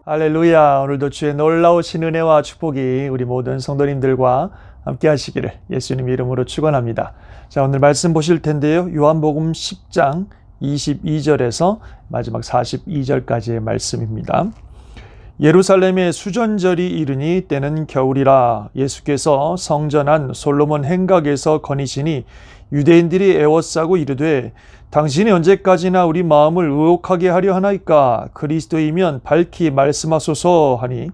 할렐루야. 오늘도 주의 놀라우신 은혜와 축복이 우리 모든 성도님들과 함께 하시기를 예수님 이름으로 축원합니다. 자, 오늘 말씀 보실 텐데요. 요한복음 10장 22절에서 마지막 42절까지의 말씀입니다. 예루살렘의 수전절이 이르니 때는 겨울이라. 예수께서 성전 안 솔로몬 행각에서 거니시니 유대인들이 애워싸고 이르되 당신이 언제까지나 우리 마음을 의혹하게 하려 하나이까? 그리스도이면 밝히 말씀하소서 하니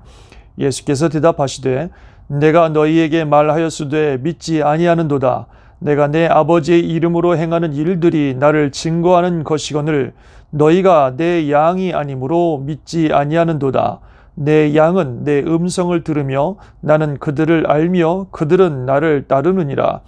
예수께서 대답하시되 내가 너희에게 말하였으되 믿지 아니하는도다. 내가 내 아버지의 이름으로 행하는 일들이 나를 증거하는 것이거늘 너희가 내 양이 아니므로 믿지 아니하는도다. 내 양은 내 음성을 들으며 나는 그들을 알며 그들은 나를 따르느니라.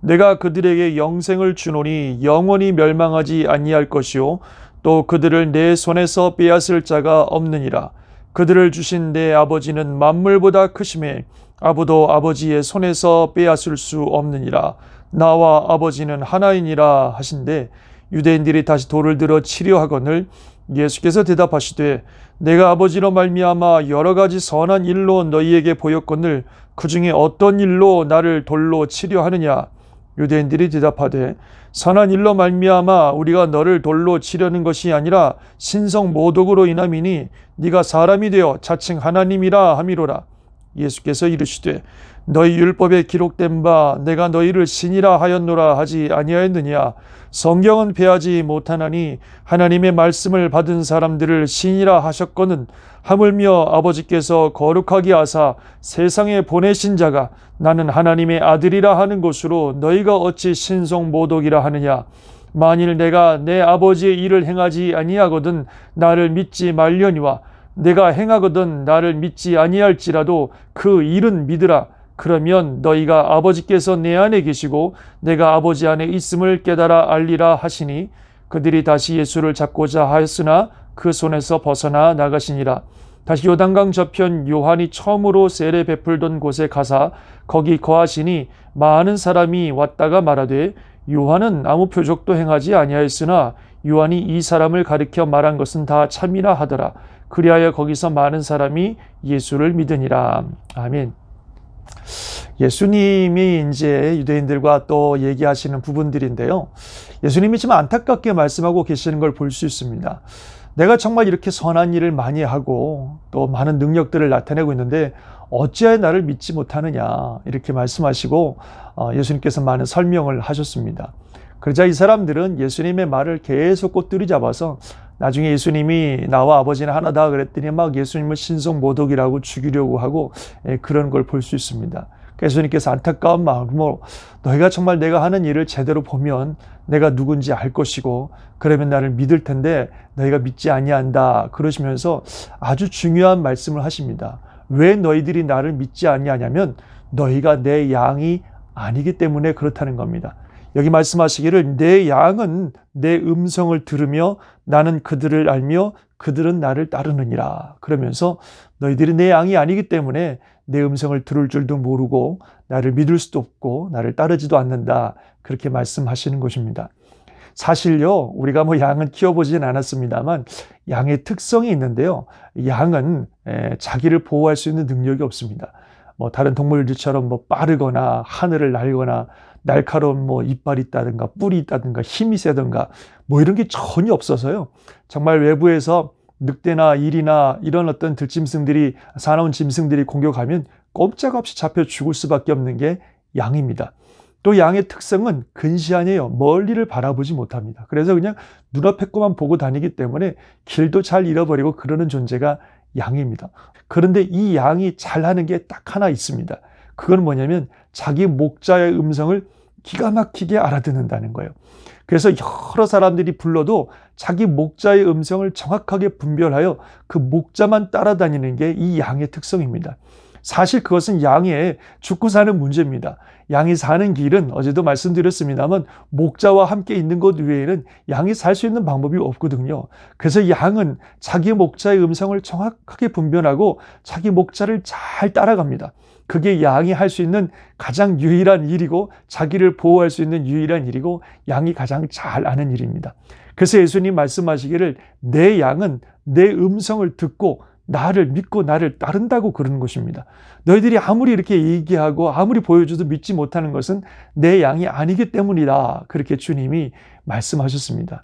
내가 그들에게 영생을 주노니 영원히 멸망하지 아니할 것이요 또 그들을 내 손에서 빼앗을 자가 없느니라. 그들을 주신 내 아버지는 만물보다 크심에 아무도 아버지의 손에서 빼앗을 수 없느니라. 나와 아버지는 하나이니라 하신대 유대인들이 다시 돌을 들어 치려 하거늘 예수께서 대답하시되 내가 아버지로 말미암아 여러 가지 선한 일로 너희에게 보였거늘 그 중에 어떤 일로 나를 돌로 치려 하느냐? 유대인들이 대답하되 선한 일로 말미암아 우리가 너를 돌로 치려는 것이 아니라 신성 모독으로 인함이니 네가 사람이 되어 자칭 하나님이라 함이로라. 예수께서 이르시되 너희 율법에 기록된 바 내가 너희를 신이라 하였노라 하지 아니하였느냐? 성경은 패하지 못하나니 하나님의 말씀을 받은 사람들을 신이라 하셨거늘 하물며 아버지께서 거룩하게 하사 세상에 보내신 자가 나는 하나님의 아들이라 하는 것으로 너희가 어찌 신성 모독이라 하느냐? 만일 내가 내 아버지의 일을 행하지 아니하거든 나를 믿지 말려니와 내가 행하거든 나를 믿지 아니할지라도 그 일은 믿으라. 그러면 너희가 아버지께서 내 안에 계시고 내가 아버지 안에 있음을 깨달아 알리라 하시니 그들이 다시 예수를 잡고자 하였으나 그 손에서 벗어나 나가시니라. 다시 요단강 저편 요한이 처음으로 세례 베풀던 곳에 가사 거기 거하시니 많은 사람이 왔다가 말하되 요한은 아무 표적도 행하지 아니하였으나 요한이 이 사람을 가리켜 말한 것은 다 참이라 하더라. 그리하여 거기서 많은 사람이 예수를 믿으니라. 아멘. 예수님이 이제 유대인들과 또 얘기하시는 부분들인데요. 예수님이 좀 안타깝게 말씀하고 계시는 걸 볼 수 있습니다. 내가 정말 이렇게 선한 일을 많이 하고 또 많은 능력들을 나타내고 있는데 어찌하여 나를 믿지 못하느냐 이렇게 말씀하시고 예수님께서 많은 설명을 하셨습니다. 그러자 이 사람들은 예수님의 말을 계속 꼬투리 잡아서 나중에 예수님이 나와 아버지는 하나다 그랬더니 막 예수님을 신성 모독이라고 죽이려고 하고 그런 걸 볼 수 있습니다. 예수님께서 안타까운 마음으로 너희가 정말 내가 하는 일을 제대로 보면 내가 누군지 알 것이고 그러면 나를 믿을 텐데 너희가 믿지 아니한다 그러시면서 아주 중요한 말씀을 하십니다. 왜 너희들이 나를 믿지 아니하냐면 너희가 내 양이 아니기 때문에 그렇다는 겁니다. 여기 말씀하시기를 내 양은 내 음성을 들으며 나는 그들을 알며 그들은 나를 따르느니라. 그러면서 너희들이 내 양이 아니기 때문에 내 음성을 들을 줄도 모르고 나를 믿을 수도 없고 나를 따르지도 않는다. 그렇게 말씀하시는 것입니다. 사실요, 우리가 양은 키워보진 않았습니다만 양의 특성이 있는데요. 양은 자기를 보호할 수 있는 능력이 없습니다. 다른 동물들처럼 빠르거나 하늘을 날거나 날카로운 이빨이 있다든가 뿔이 있다든가 힘이 세든가 이런 게 전혀 없어서요. 정말 외부에서 늑대나 일이나 이런 어떤 들짐승들이 사나운 짐승들이 공격하면 꼼짝없이 잡혀 죽을 수밖에 없는 게 양입니다. 또 양의 특성은 근시안이에요. 멀리를 바라보지 못합니다. 그래서 그냥 눈앞에 것만 보고 다니기 때문에 길도 잘 잃어버리고 그러는 존재가 양입니다. 그런데 이 양이 잘하는 게 딱 하나 있습니다. 그건 뭐냐면 자기 목자의 음성을 기가 막히게 알아듣는다는 거예요. 그래서 여러 사람들이 불러도 자기 목자의 음성을 정확하게 분별하여 그 목자만 따라다니는 게 이 양의 특성입니다. 사실 그것은 양의 죽고 사는 문제입니다. 양이 사는 길은 어제도 말씀드렸습니다만 목자와 함께 있는 것 외에는 양이 살 수 있는 방법이 없거든요. 그래서 양은 자기 목자의 음성을 정확하게 분별하고 자기 목자를 잘 따라갑니다. 그게 양이 할 수 있는 가장 유일한 일이고 자기를 보호할 수 있는 유일한 일이고 양이 가장 잘 아는 일입니다. 그래서 예수님 말씀하시기를 내 양은 내 음성을 듣고 나를 믿고 나를 따른다고 그러는 것입니다. 너희들이 아무리 이렇게 얘기하고 아무리 보여줘도 믿지 못하는 것은 내 양이 아니기 때문이다. 그렇게 주님이 말씀하셨습니다.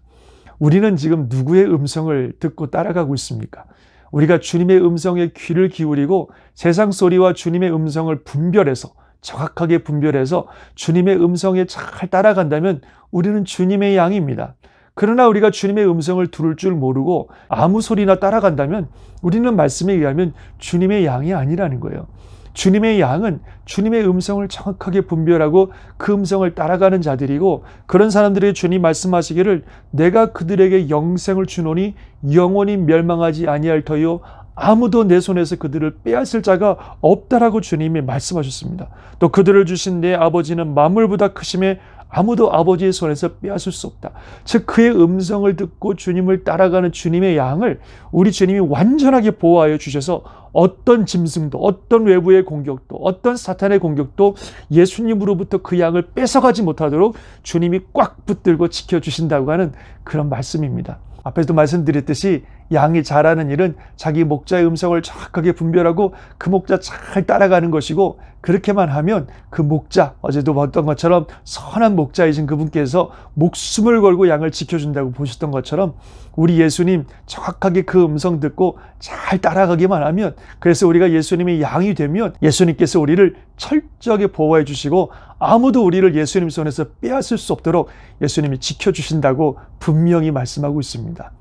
우리는 지금 누구의 음성을 듣고 따라가고 있습니까? 우리가 주님의 음성에 귀를 기울이고 세상 소리와 주님의 음성을 분별해서 정확하게 분별해서 주님의 음성에 잘 따라간다면 우리는 주님의 양입니다. 그러나 우리가 주님의 음성을 들을 줄 모르고 아무 소리나 따라간다면 우리는 말씀에 의하면 주님의 양이 아니라는 거예요. 주님의 양은 주님의 음성을 정확하게 분별하고 그 음성을 따라가는 자들이고, 그런 사람들에게 주님 말씀하시기를 내가 그들에게 영생을 주노니 영원히 멸망하지 아니할 터요 아무도 내 손에서 그들을 빼앗을 자가 없다라고 주님이 말씀하셨습니다. 또 그들을 주신 내 아버지는 만물보다 크심에 아무도 아버지의 손에서 빼앗을 수 없다. 즉 그의 음성을 듣고 주님을 따라가는 주님의 양을 우리 주님이 완전하게 보호하여 주셔서 어떤 짐승도 어떤 외부의 공격도 어떤 사탄의 공격도 예수님으로부터 그 양을 뺏어가지 못하도록 주님이 꽉 붙들고 지켜주신다고 하는 그런 말씀입니다. 앞에서도 말씀드렸듯이 양이 잘하는 일은 자기 목자의 음성을 정확하게 분별하고 그 목자 잘 따라가는 것이고, 그렇게만 하면 그 목자, 어제도 봤던 것처럼 선한 목자이신 그분께서 목숨을 걸고 양을 지켜준다고 보셨던 것처럼 우리 예수님 정확하게 그 음성 듣고 잘 따라가기만 하면, 그래서 우리가 예수님의 양이 되면 예수님께서 우리를 철저하게 보호해 주시고 아무도 우리를 예수님 손에서 빼앗을 수 없도록 예수님이 지켜주신다고 분명히 말씀하고 있습니다.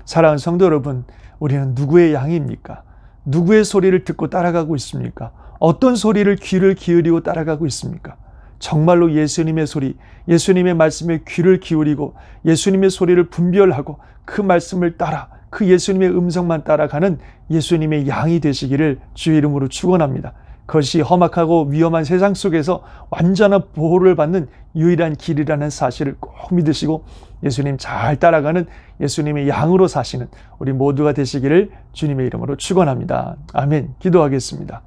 사랑하는 성도 여러분, 우리는 누구의 양입니까? 누구의 소리를 듣고 따라가고 있습니까? 어떤 소리를 귀를 기울이고 따라가고 있습니까? 정말로 예수님의 소리, 예수님의 말씀에 귀를 기울이고 예수님의 소리를 분별하고 그 말씀을 따라 그 예수님의 음성만 따라가는 예수님의 양이 되시기를 주의 이름으로 축원합니다. 그것이 험악하고 위험한 세상 속에서 완전한 보호를 받는 유일한 길이라는 사실을 꼭 믿으시고 예수님 잘 따라가는 예수님의 양으로 사시는 우리 모두가 되시기를 주님의 이름으로 축원합니다. 아멘. 기도하겠습니다.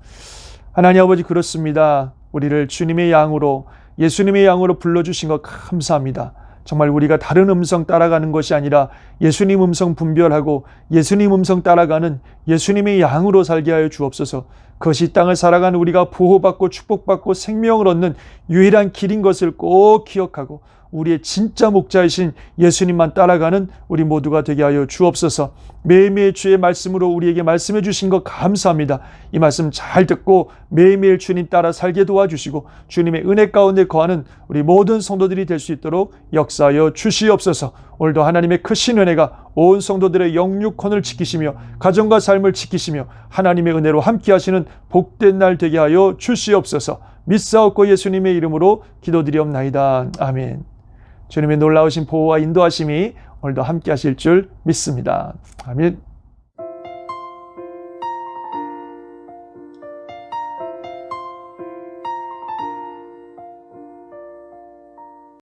하나님 아버지, 그렇습니다. 우리를 주님의 양으로, 예수님의 양으로 불러주신 것 감사합니다. 정말 우리가 다른 음성 따라가는 것이 아니라 예수님 음성 분별하고 예수님 음성 따라가는 예수님의 양으로 살게 하여 주옵소서. 그것이 땅을 살아가는 우리가 보호받고 축복받고 생명을 얻는 유일한 길인 것을 꼭 기억하고 우리의 진짜 목자이신 예수님만 따라가는 우리 모두가 되게 하여 주옵소서. 매일매일 주의 말씀으로 우리에게 말씀해 주신 것 감사합니다. 이 말씀 잘 듣고 매일매일 주님 따라 살게 도와주시고 주님의 은혜 가운데 거하는 우리 모든 성도들이 될 수 있도록 역사하여 주시옵소서. 오늘도 하나님의 크신 은혜가 온 성도들의 영육혼을 지키시며 가정과 삶을 지키시며 하나님의 은혜로 함께 하시는 복된 날 되게 하여 주시옵소서. 믿사옵고 예수님의 이름으로 기도드리옵나이다. 아멘. 주님의 놀라우신 보호와 인도하심이 오늘도 함께 하실 줄 믿습니다. 아멘.